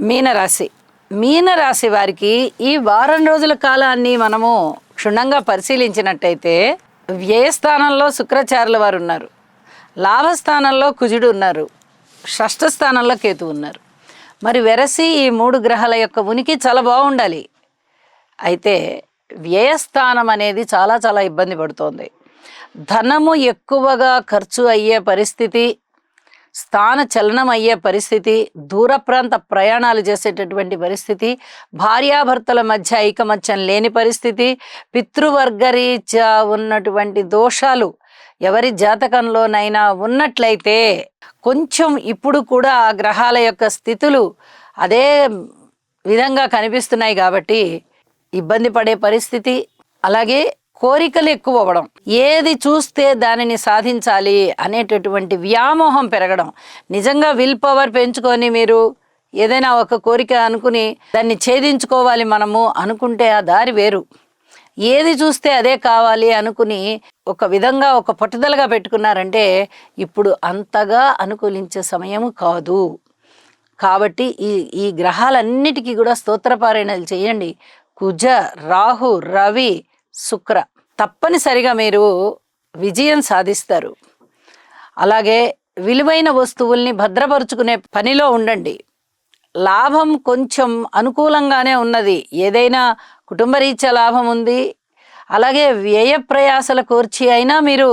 మీనరాశి మీనరాశి వారికి ఈ వారం రోజుల కాలాన్ని మనము క్షుణ్ణంగా పరిశీలించినట్టయితే వ్యయస్థానంలో శుక్రాచార్యుల వారు ఉన్నారు, లాభస్థానంలో కుజుడు ఉన్నారు, షష్ఠ స్థానంలో కేతు ఉన్నారు. మరి వెరసి ఈ మూడు గ్రహాల యొక్క ఉనికి చాలా బాగుండాలి. అయితే వ్యయస్థానం అనేది చాలా చాలా ఇబ్బంది పడుతోంది. ధనము ఎక్కువగా ఖర్చు అయ్యే పరిస్థితి, స్థాన చలనం అయ్యే పరిస్థితి, దూర ప్రాంత ప్రయాణాలు చేసేటటువంటి పరిస్థితి, భార్యాభర్తల మధ్య ఐకమత్యం లేని పరిస్థితి, పితృవర్గరీత్యా ఉన్నటువంటి దోషాలు ఎవరి జాతకంలోనైనా ఉన్నట్లయితే కొంచెం ఇప్పుడు కూడా ఆ గ్రహాల యొక్క స్థితులు అదే విధంగా కనిపిస్తున్నాయి కాబట్టి ఇబ్బంది పడే పరిస్థితి. అలాగే కోరికలు ఎక్కువ అవ్వడం, ఏది చూస్తే దానిని సాధించాలి అనేటటువంటి వ్యామోహం పెరగడం. నిజంగా విల్ పవర్ పెంచుకొని మీరు ఏదైనా ఒక కోరిక అనుకుని దాన్ని ఛేదించుకోవాలి మనము అనుకుంటే ఆ దారి వేరు. ఏది చూస్తే అదే కావాలి అనుకుని ఒక విధంగా ఒక పట్టుదలగా పెట్టుకున్నారంటే ఇప్పుడు అంతగా అనుకూలించే సమయము కాదు. కాబట్టి ఈ గ్రహాలన్నిటికీ కూడా స్తోత్రపారాయణలు చేయండి. కుజ, రాహు, రవి, శుక్ర, తప్పనిసరిగా మీరు విజయం సాధిస్తారు. అలాగే విలువైన వస్తువుల్ని భద్రపరుచుకునే పనిలో ఉండండి. లాభం కొంచెం అనుకూలంగానే ఉన్నది, ఏదైనా కుటుంబరీత్యా లాభం ఉంది. అలాగే వ్యయ ప్రయాసల కోర్చి అయినా మీరు